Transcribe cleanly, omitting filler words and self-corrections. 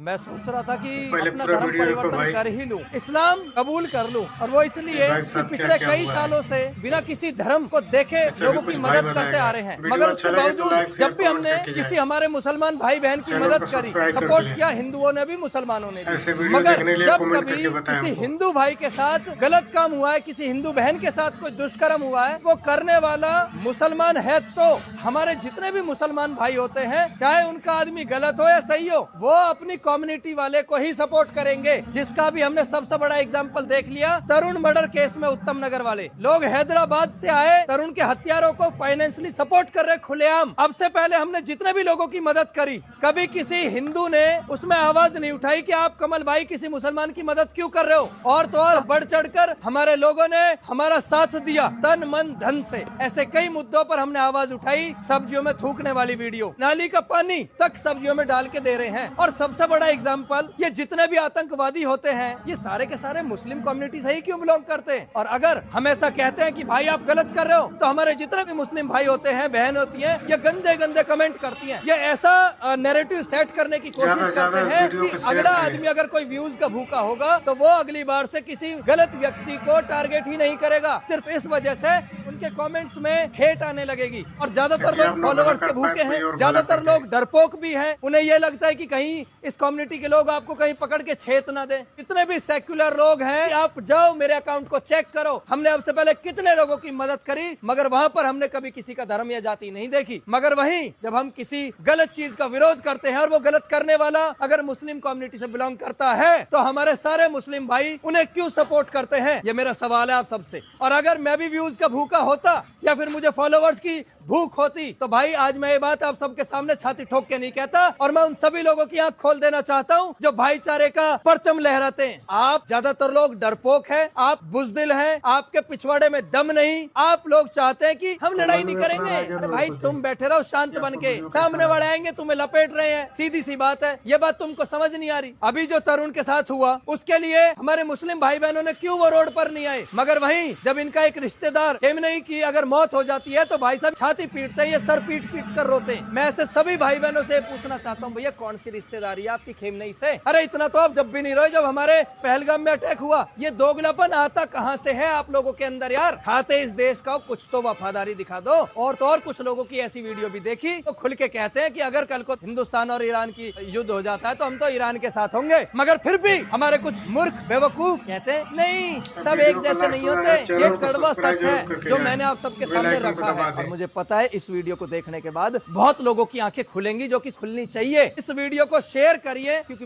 मैं सोच रहा था कि अपना धर्म परिवर्तन कर ही लूं, इस्लाम कबूल कर लूं, और वो इसलिए कि पिछले कई सालों से बिना किसी धर्म को देखे लोगों की मदद करते आ रहे हैं। मगर उसके बावजूद जब भी हमने किसी हमारे मुसलमान भाई बहन की मदद करी, सपोर्ट किया, हिंदुओं ने भी मुसलमानों ने भी, मगर जब कभी किसी हिंदू भाई के साथ गलत काम हुआ है, किसी हिंदू बहन के साथ कोई दुष्कर्म हुआ है, वो करने वाला मुसलमान है तो हमारे जितने भी मुसलमान भाई होते हैं, चाहे उनका आदमी गलत हो या सही हो, वो अपनी कम्युनिटी वाले को ही सपोर्ट करेंगे। जिसका भी हमने सबसे बड़ा एग्जांपल देख लिया तरुण मर्डर केस में। उत्तम नगर वाले लोग हैदराबाद से आए, तरुण के हत्यारों को फाइनेंशियली सपोर्ट कर रहे खुलेआम। अब से पहले हमने जितने भी लोगों की मदद करी, कभी किसी हिंदू ने उसमें आवाज नहीं उठाई कि आप कमल भाई किसी मुसलमान की मदद क्यों कर रहे हो। और तो और बढ़ चढ़कर हमारे लोगों ने हमारा साथ दिया तन मन धन से। ऐसे कई मुद्दों पर हमने आवाज उठाई। सब्जियों में थूकने वाली वीडियो, नाली का पानी तक सब्जियों में डाल के दे रहे हैं। और सबसे बड़ा एग्जाम्पल, ये जितने भी आतंकवादी होते हैं ये सारे के सारे मुस्लिम कम्युनिटी से ही क्यों बिलोंग करते हैं। और अगर हम ऐसा कहते हैं कि भाई आप गलत कर रहे हो, तो हमारे जितने भी मुस्लिम भाई होते हैं, बहन होती हैं, ये गंदे गंदे कमेंट करती हैं। ये ऐसा नैरेटिव सेट करने की कोशिश करते हैं कि अगला आदमी अगर कोई व्यूज का भूखा होगा तो वो अगली बार से किसी गलत व्यक्ति को टारगेट ही नहीं करेगा। सिर्फ इस वजह से उनके कमेंट्स में हेट आने लगेगी। और ज्यादातर लोग फॉलोअर्स के भूखे हैं, ज्यादातर लोग डरपोक भी हैं। उन्हें यह लगता है कि कहीं इस कम्युनिटी के लोग आपको कहीं पकड़ के छेत ना दे। जितने भी सेक्युलर लोग हैं, आप जाओ मेरे अकाउंट को चेक करो, हमने अब से पहले कितने लोगों की मदद करी, मगर वहां पर हमने कभी किसी का धर्म या जाति नहीं देखी। मगर वहीं जब हम किसी गलत चीज का विरोध करते हैं और वो गलत करने वाला अगर मुस्लिम कम्युनिटी से बिलोंग करता है, तो हमारे सारे मुस्लिम भाई उन्हें क्यों सपोर्ट करते हैं, ये मेरा सवाल है आप सबसे। और अगर मैं भी व्यूज का भूखा होता या फिर मुझे फॉलोवर्स की भूख होती, तो भाई आज मैं ये बात आप सबके सामने छाती ठोक के नहीं कहता। और मैं उन सभी लोगों की आंख खोल देना चाहता हूं जो भाईचारे का परचम लहराते हैं। आप ज्यादातर लोग डरपोक हैं, आप बुजदिल हैं, आपके पिछवाड़े में दम नहीं। आप लोग चाहते हैं कि हम लड़ाई नहीं करेंगे। अरे भाई तुम बैठे रहो शांत बन के, सामने वाले आएंगे तुम्हें लपेट रहे हैं, सीधी सी बात है। ये बात तुमको समझ नहीं आ रही। अभी जो तरुण के साथ हुआ उसके लिए हमारे मुस्लिम भाई बहनों ने क्यों वो रोड पर नहीं आए, मगर वहीं जब इनका एक रिश्तेदार खेमनेई की अगर मौत हो जाती है तो भाई साहब छाती पीटते हैं, ये सर पीट पीट कर रोते हैं। मैं ऐसे सभी भाई बहनों से पूछना चाहता हूँ, भैया कौन सी रिश्तेदारी है आपकी खेमनेई से? अरे इतना तो आप जब भी नहीं रहे जब हमारे पहलगाम में अटैक हुआ। ये दोगलापन आता कहाँ से है आप लोगों के अंदर यार? खाते इस देश का, कुछ तो वफादारी दिखा दो। और तो और कुछ लोगों की ऐसी वीडियो भी देखी तो खुल के कहते हैं कि अगर कल को हिंदुस्तान और ईरान की युद्ध हो जाता है तो हम तो ईरान के साथ होंगे। मगर फिर भी हमारे कुछ मूर्ख बेवकूफ कहते हैं नहीं, सब एक जैसे नहीं होते। ये कड़वा सच है जो मैंने आप सबके सामने रखा है। और मुझे पता है इस वीडियो को देखने के बाद बहुत लोगों की आंखें खुलेंगी, जो कि खुलनी चाहिए। इस वीडियो को शेयर करिए क्योंकि